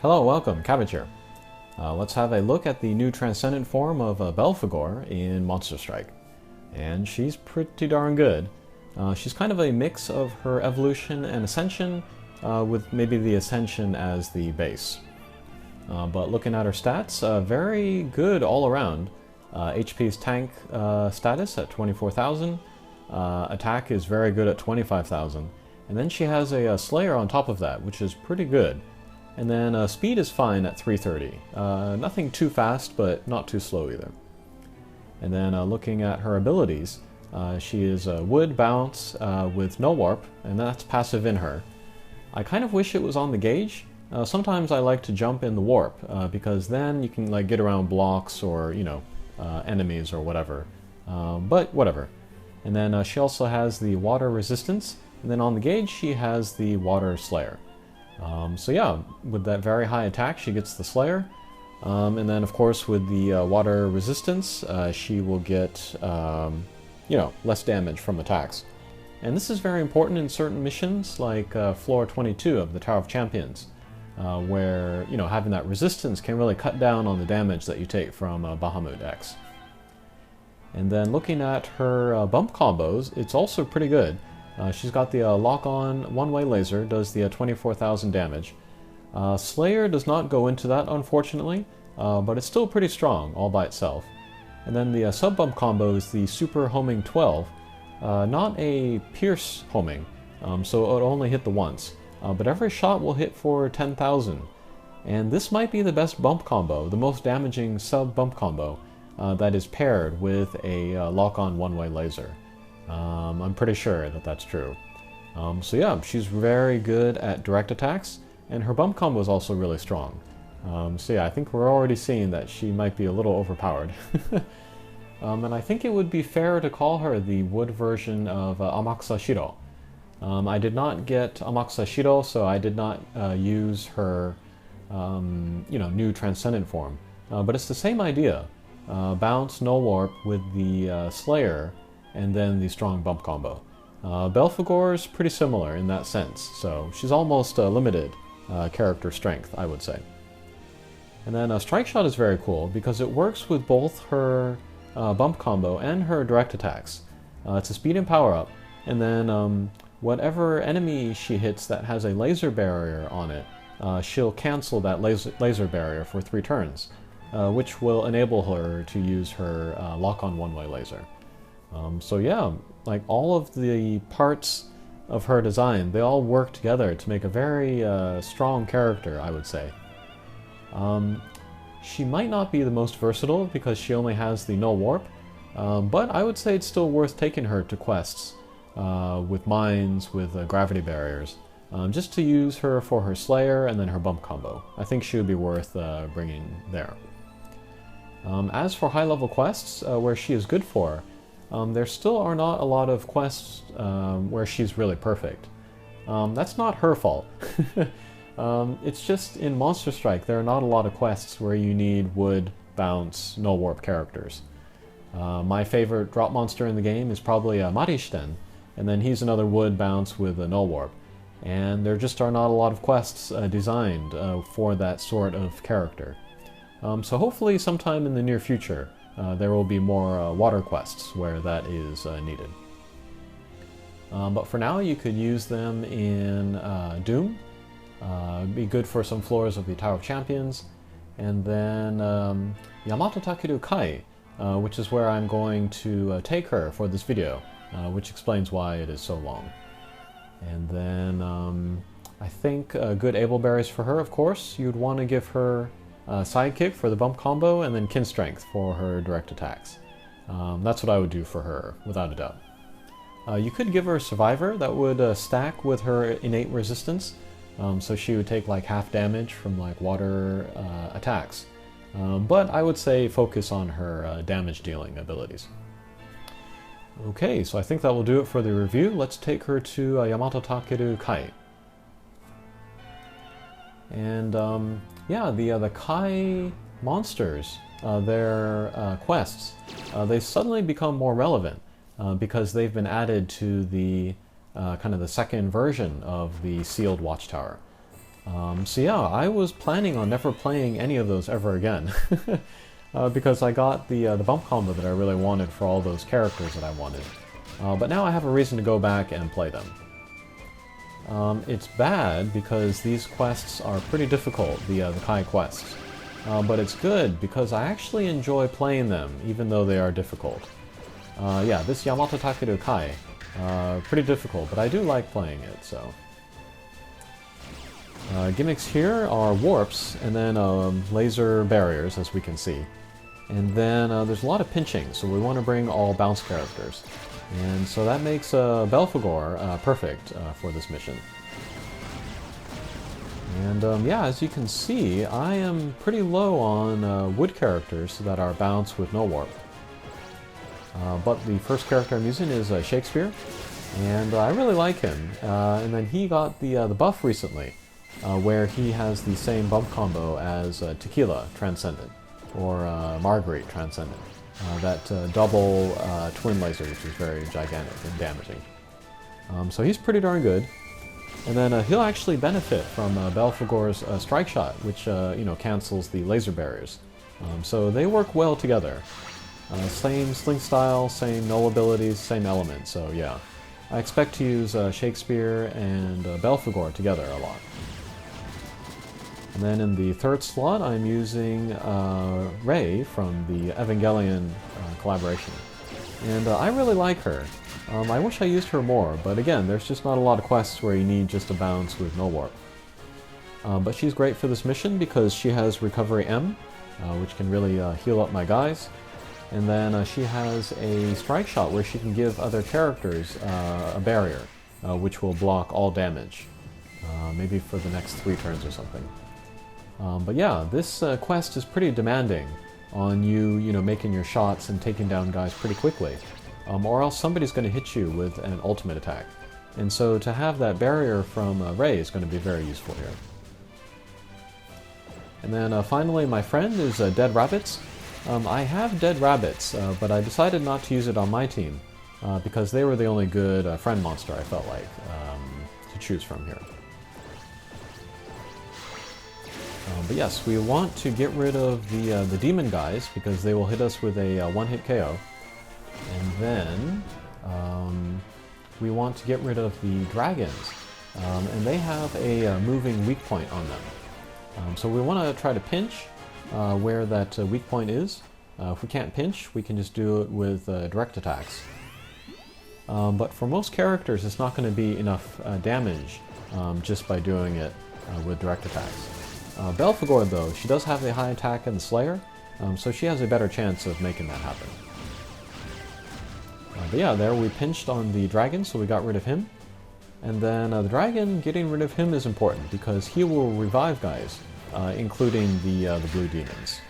Hello, welcome, Cabbage here. Let's have a look at the new Transcendent form of Belphaegor in Monster Strike. And she's pretty darn good. She's kind of a mix of her evolution and ascension, with maybe the ascension as the base. But looking at her stats, very good all around. HP's tank status at 24,000. Attack is very good at 25,000. And then she has a Slayer on top of that, which is pretty good. And then speed is fine at 330. Nothing too fast, but not too slow either. And then looking at her abilities, she is Wood Bounce with no warp, and that's passive in her. I kind of wish it was on the gauge. Sometimes I like to jump in the warp, because then you can like get around blocks or, enemies or whatever. But whatever. And then she also has the water resistance, and then on the gauge she has the water slayer. So yeah, with that very high attack she gets the slayer. And then of course with the water resistance she will get less damage from attacks. And this is very important in certain missions like floor 22 of the Tower of Champions, where having that resistance can really cut down on the damage that you take from Bahamut X. And then looking at her bump combos, it's also pretty good. She's got the lock-on one-way laser, does the 24,000 damage. Slayer does not go into that, unfortunately, but it's still pretty strong all by itself. And then the sub-bump combo is the super homing 12, not a pierce homing, so it'll only hit the once. But every shot will hit for 10,000. And this might be the best bump combo, the most damaging sub-bump combo that is paired with a lock-on one-way laser. I'm pretty sure that that's true. So yeah, she's very good at direct attacks, and her bump combo is also really strong. So yeah, I think we're already seeing that she might be a little overpowered. And I think it would be fair to call her the wood version of Amakusa Shiro. I did not get Amakusa Shiro, so I did not use her new Transcendent form. But it's the same idea. Bounce, no warp with the Slayer, and then the strong bump combo. Belphaegor is pretty similar in that sense, so she's almost limited character strength, I would say. And then Strike Shot is very cool because it works with both her bump combo and her direct attacks. It's a speed and power up, and then whatever enemy she hits that has a laser barrier on it, she'll cancel that laser barrier for 3 turns, which will enable her to use her lock-on one-way laser. So yeah, like all of the parts of her design, they all work together to make a very strong character, I would say. She might not be the most versatile because she only has the no warp, but I would say it's still worth taking her to quests with mines, with gravity barriers, just to use her for her Slayer and then her bump combo. I think she would be worth bringing there. As for high-level quests, where she is good for, there still are not a lot of quests where she's really perfect. That's not her fault. It's just in Monster Strike there are not a lot of quests where you need wood, bounce, no warp characters. My favorite drop monster in the game is probably Marishten, and then he's another wood bounce with a no warp. And there just are not a lot of quests designed for that sort of character. So hopefully sometime in the near future there will be more water quests where that is needed. But for now you could use them in Doom. Be good for some floors of the Tower of Champions. And then Yamato Takeru Kai, which is where I'm going to take her for this video, which explains why it is so long. And then I think good able berries for her, of course. You'd want to give her sidekick for the bump combo, and then kin strength for her direct attacks. That's what I would do for her, without a doubt. You could give her survivor. That would stack with her innate resistance, so she would take like half damage from like water attacks. But I would say focus on her damage dealing abilities. Okay, so I think that will do it for the review. Let's take her to Yamato Takeru Kai. And yeah, the Kai monsters, their quests, they suddenly become more relevant because they've been added to the kind of the second version of the sealed watchtower. So yeah, I was planning on never playing any of those ever again. Because I got the bump combo that I really wanted for all those characters that I wanted. But now I have a reason to go back and play them. It's bad because these quests are pretty difficult, the Kai quests. But it's good because I actually enjoy playing them, even though they are difficult. Yeah, this Yamato Takeru Kai, pretty difficult, but I do like playing it, so... gimmicks here are warps, and then laser barriers, as we can see. And then there's a lot of pinching, so we want to bring all bounce characters. And so that makes Belphaegor perfect for this mission. And yeah, as you can see, I am pretty low on wood characters that are bounce with no warp. But the first character I'm using is Shakespeare, and I really like him. And then he got the buff recently, where he has the same bump combo as Tequila Transcendent, or Marguerite Transcendent. That double twin laser, which is very gigantic and damaging. So he's pretty darn good. And then he'll actually benefit from Belphaegor's strike shot, which you know, cancels the laser barriers. So they work well together. Same sling style, same null abilities, same elements. So yeah, I expect to use Shakespeare and Belphaegor together a lot. And then in the third slot, I'm using Rei from the Evangelion collaboration. And I really like her. I wish I used her more, but again, there's just not a lot of quests where you need just a bounce with no warp. But she's great for this mission because she has Recovery M, which can really heal up my guys. And then she has a strike shot where she can give other characters a barrier, which will block all damage. Maybe for the next 3 turns or something. But yeah, this quest is pretty demanding on you know, making your shots and taking down guys pretty quickly. Or else somebody's going to hit you with an ultimate attack. And so to have that barrier from Rei is going to be very useful here. And then finally, my friend is Dead Rabbits. I have Dead Rabbits, but I decided not to use it on my team because they were the only good friend monster I felt like to choose from here. But yes, we want to get rid of the demon guys because they will hit us with a one-hit KO. And then we want to get rid of the dragons, and they have a moving weak point on them. So we want to try to pinch where that weak point is. If we can't pinch, we can just do it with direct attacks. But for most characters, it's not going to be enough damage just by doing it with direct attacks. Belphaegor, though, she does have a high attack in the Slayer, so she has a better chance of making that happen. But yeah, there we pinched on the dragon, so we got rid of him. And then the dragon, getting rid of him is important because he will revive guys, including the blue demons.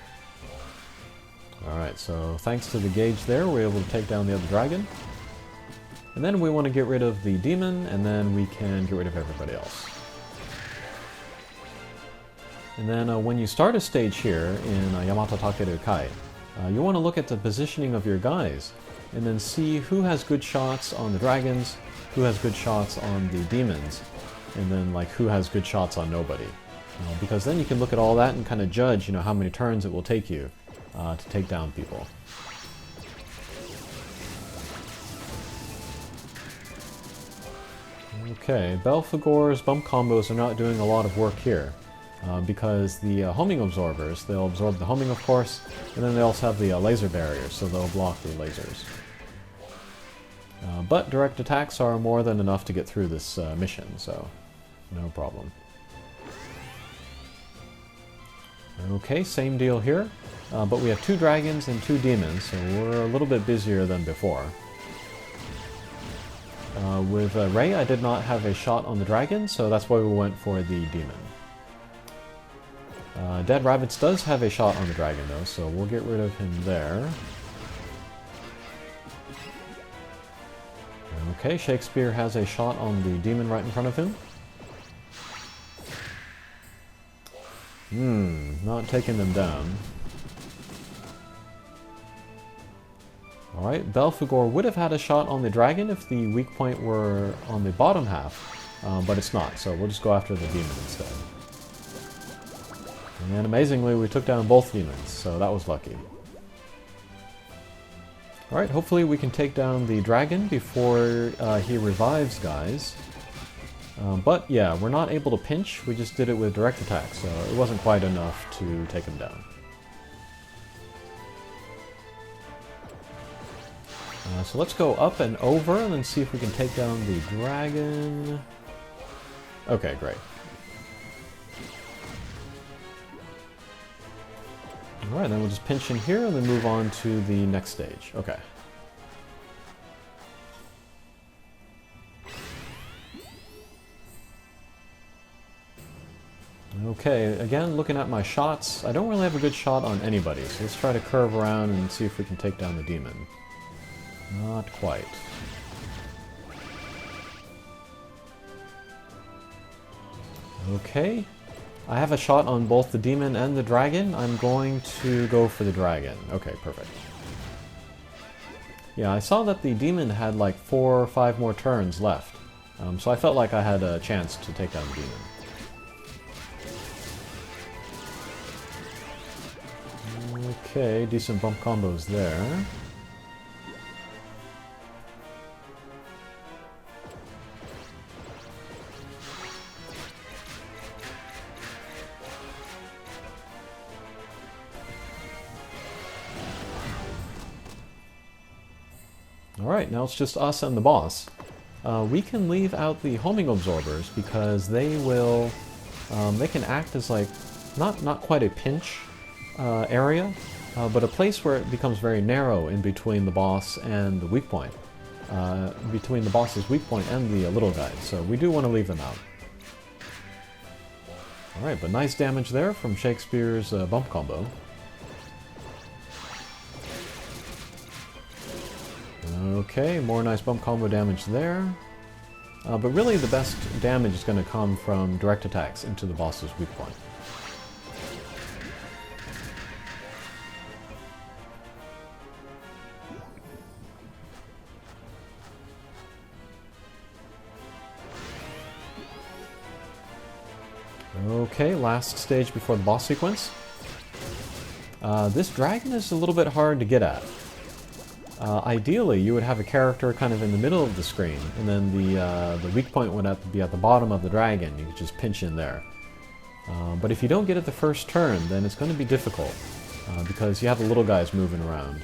Alright, so thanks to the gauge there, we're able to take down the other dragon. And then we want to get rid of the demon, and then we can get rid of everybody else. And then when you start a stage here in Yamato Takeru Kai, you want to look at the positioning of your guys, and then see who has good shots on the dragons, who has good shots on the demons, and then like who has good shots on nobody. Because then you can look at all that and kind of judge, you know, how many turns it will take you to take down people. Okay, Belphaegor's bump combos are not doing a lot of work here. Because the homing absorbers, they'll absorb the homing, of course, and then they also have the laser barriers, so they'll block the lasers. But direct attacks are more than enough to get through this mission, so no problem. Okay, same deal here, but we have 2 dragons and 2 demons, so we're a little bit busier than before. With Rei, I did not have a shot on the dragon, so that's why we went for the demon. Dead Rabbits does have a shot on the dragon though, so we'll get rid of him there. Okay, Shakespeare has a shot on the demon right in front of him. Not taking them down. Alright, Belphaegor would have had a shot on the dragon if the weak point were on the bottom half, but it's not, so we'll just go after the demon instead. And amazingly, we took down both demons, so that was lucky. Alright, hopefully we can take down the dragon before he revives guys. But yeah, we're not able to pinch, we just did it with direct attack, so it wasn't quite enough to take him down. So let's go up and over and then see if we can take down the dragon. Okay, great. Alright, then we'll just pinch in here and then move on to the next stage. Okay. Okay, again, looking at my shots, I don't really have a good shot on anybody, so let's try to curve around and see if we can take down the demon. Not quite. Okay. I have a shot on both the demon and the dragon. I'm going to go for the dragon. Okay, perfect. Yeah, I saw that the demon had like 4 or 5 more turns left. So I felt like I had a chance to take down the demon. Okay, decent bump combos there. Alright, now it's just us and the boss. We can leave out the homing absorbers because they will, they can act as like, not quite a pinch area, but a place where it becomes very narrow in between the boss and the weak point. Between the boss's weak point and the little guy, so we do want to leave them out. Alright, but nice damage there from Shakespeare's bump combo. Okay, more nice bump combo damage there. But really the best damage is going to come from direct attacks into the boss's weak point. Okay, last stage before the boss sequence. This dragon is a little bit hard to get at. Ideally, you would have a character kind of in the middle of the screen, and then the weak point would have to be at the bottom of the dragon. You could just pinch in there. But if you don't get it the first turn, then it's going to be difficult, because you have the little guys moving around.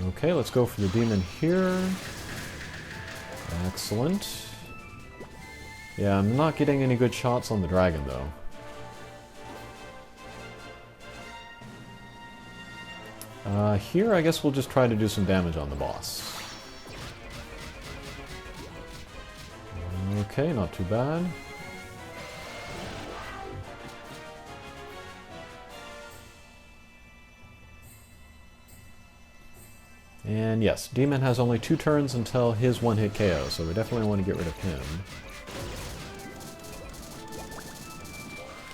Okay, let's go for the demon here. Excellent. Yeah, I'm not getting any good shots on the dragon, though. Here, I guess we'll just try to do some damage on the boss. Okay, not too bad. And yes, Demon has only 2 turns until his one-hit KO, so we definitely want to get rid of him.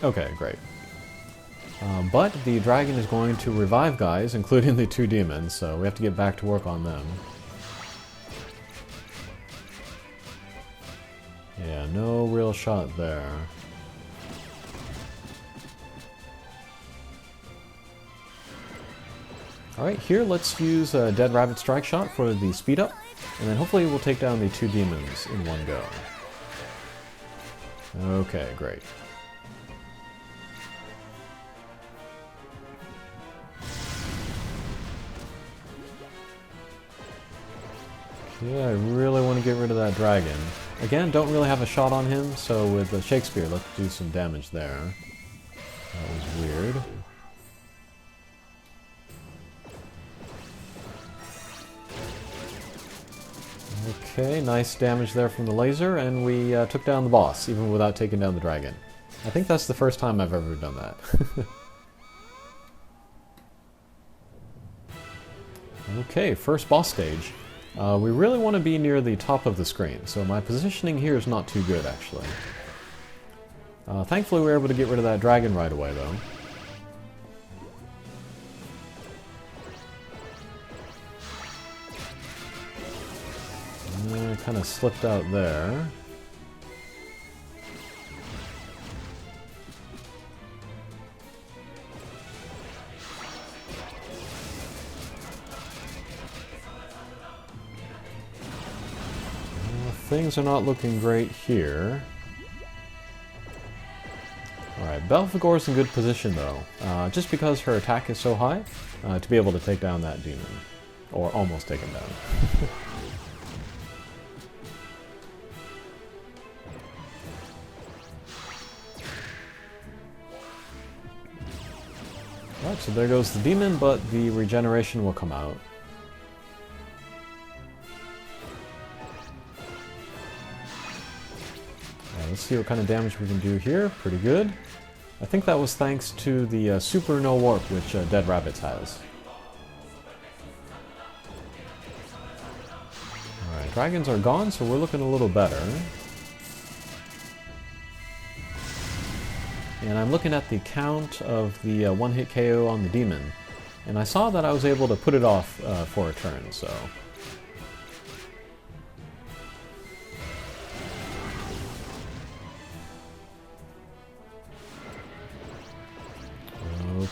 Okay, great. But the dragon is going to revive guys, including the 2 demons, so we have to get back to work on them. Yeah, no real shot there. Alright, here let's use a Dead Rabbit Strike Shot for the speed up, and then hopefully we'll take down the 2 demons in one go. Okay, great. Okay, I really want to get rid of that dragon. Again, don't really have a shot on him, so with Shakespeare, let's do some damage there. That was weird. Okay, nice damage there from the laser, and we took down the boss, even without taking down the dragon. I think that's the first time I've ever done that. Okay, first boss stage. We really want to be near the top of the screen, so my positioning here is not too good, actually. Thankfully we were able to get rid of that dragon right away, though. Kind of slipped out there. Things are not looking great here. Alright, Belphaegor's in good position though, just because her attack is so high, to be able to take down that demon. Or almost take him down. Alright, so there goes the demon, but the regeneration will come out. Let's see what kind of damage we can do here. Pretty good. I think that was thanks to the Super No Warp, which Dead Rabbits has. Alright, dragons are gone, so we're looking a little better. And I'm looking at the count of the one-hit KO on the demon. And I saw that I was able to put it off for a turn, so...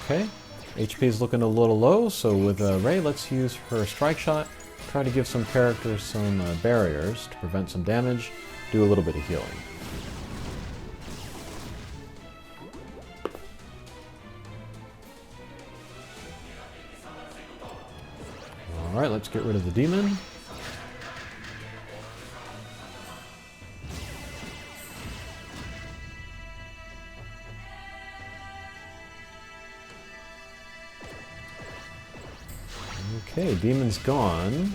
Okay, HP is looking a little low, so with Ray, let's use her Strike Shot, try to give some characters some barriers to prevent some damage, do a little bit of healing. Alright, let's get rid of the demon. Okay, demon's gone.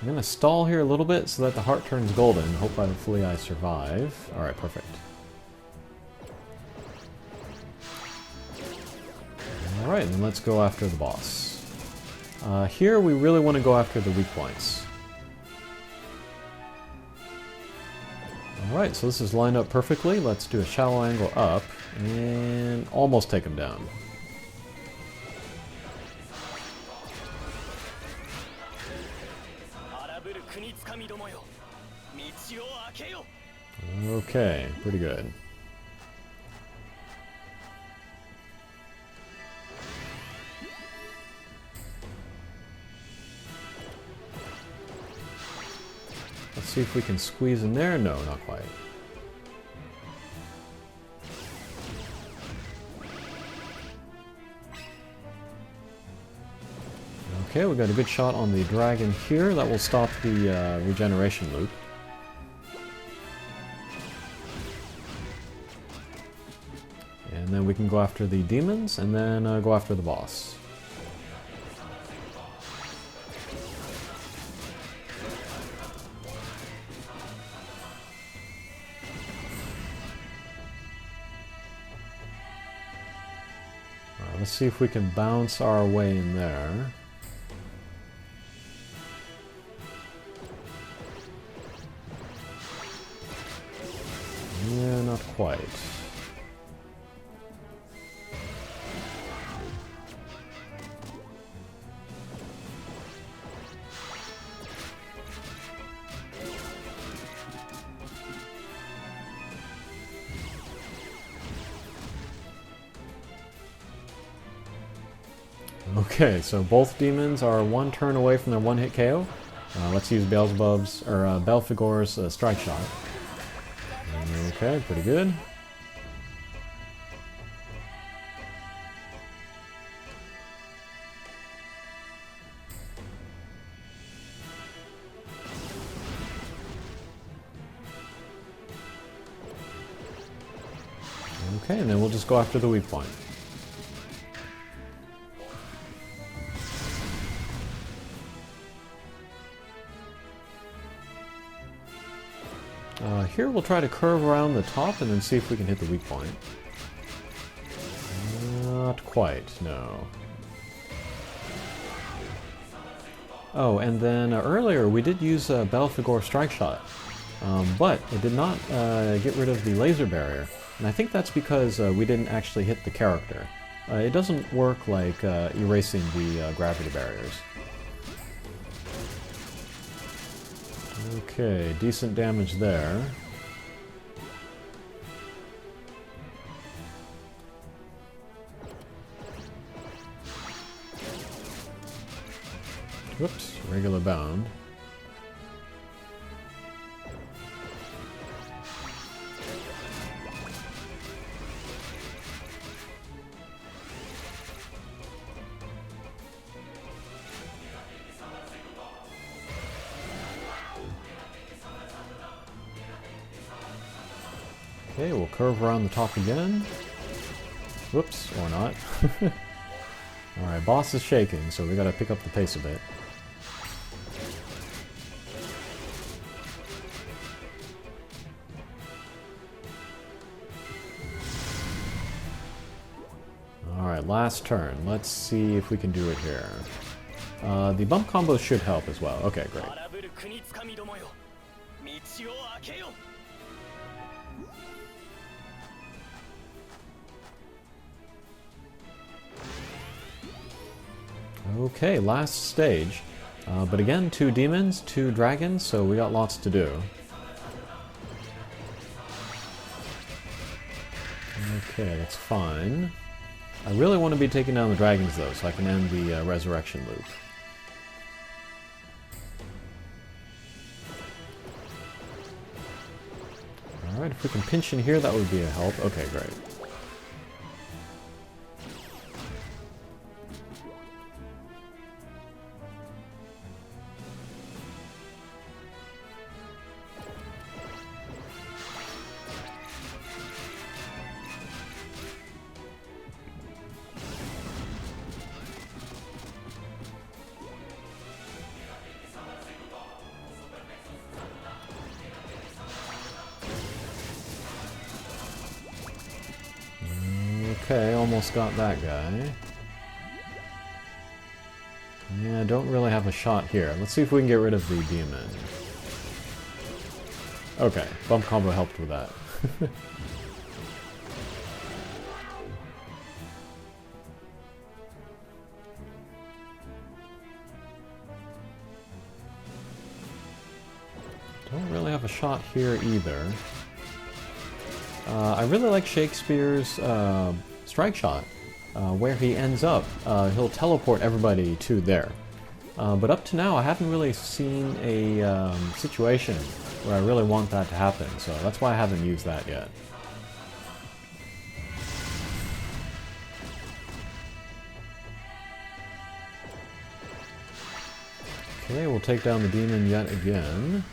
I'm gonna stall here a little bit so that the heart turns golden. Hopefully I survive. Alright, perfect. Alright, then let's go after the boss. Here we really want to go after the weak points. Alright, so this is lined up perfectly. Let's do a shallow angle up and almost take him down. Okay, pretty good. Let's see if we can squeeze in there. No, not quite. Okay, we got a good shot on the dragon here. That will stop the regeneration loop. And then we can go after the demons, and then go after the boss. Alright, let's see if we can bounce our way in there. Yeah, not quite. Okay, so both demons are one turn away from their one-hit KO. Let's use Belphaegor's Strike Shot. Okay, pretty good. Okay, and then we'll just go after the weak point. Here we'll try to curve around the top and then see if we can hit the weak point. Not quite, no. Oh, and then earlier we did use Belphaegor Strike Shot, but it did not get rid of the laser barrier. And I think that's because we didn't actually hit the character. It doesn't work like erasing the gravity barriers. Okay, decent damage there. Whoops, regular bound. Okay, we'll curve around the top again. Whoops, or not. Alright, boss is shaking, so we gotta pick up the pace a bit. Alright, last turn. Let's see if we can do it here. The bump combo should help as well. Okay, great. Okay, last stage. But again, 2 demons, 2 dragons, so we got lots to do. Okay, that's fine. I really want to be taking down the dragons though, so I can end the resurrection loop. Alright, if we can pinch in here, that would be a help. Okay, great. Okay, almost got that guy. Yeah, don't really have a shot here. Let's see if we can get rid of the demon. Okay, bump combo helped with that. Don't really have a shot here either. I really like Shakespeare's strike shot, where he ends up. He'll teleport everybody to there. But up to now, I haven't really seen a situation where I really want that to happen, so that's why I haven't used that yet. Okay, we'll take down the demon yet again.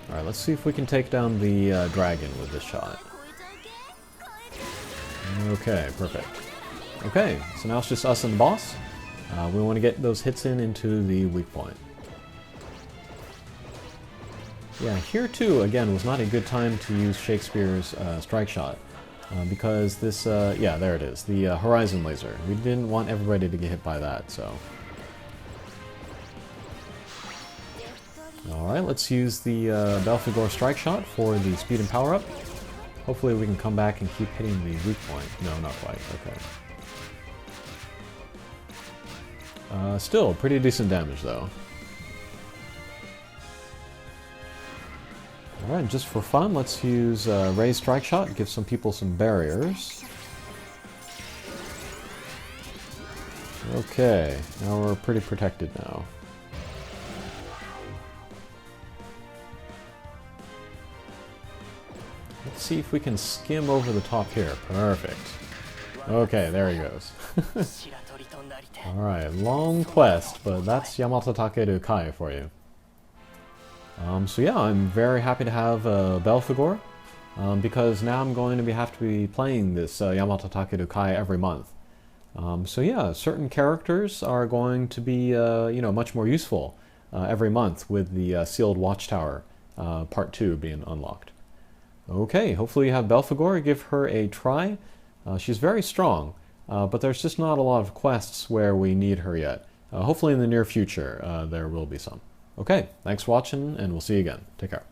Alright, let's see if we can take down the dragon with this shot. Okay, perfect. Okay, so now it's just us and the boss. We want to get those hits into the weak point. Yeah, here too, again, was not a good time to use Shakespeare's strike shot. Because this, yeah, there it is, the horizon laser. We didn't want everybody to get hit by that, so... Alright, let's use the Belphaegor strike shot for the speed and power up. Hopefully we can come back and keep hitting the weak point. No, not quite. Okay. Still, pretty decent damage though. Alright, just for fun, let's use Ray's strike shot, give some people some barriers. Okay, now we're pretty protected now. Let's see if we can skim over the top here. Perfect. Okay, there he goes. Alright, long quest, but that's Yamato Takeru Kai for you. So yeah, I'm very happy to have Belphaegor, because now I'm going to have to be playing this Yamato Takeru Kai every month. So yeah, certain characters are going to be, you know, much more useful every month with the Sealed Watchtower Part 2 being unlocked. Okay, hopefully you have Belphaegor. Give her a try. She's very strong, but there's just not a lot of quests where we need her yet. Hopefully in the near future there will be some. Okay, thanks for watching, and we'll see you again. Take care.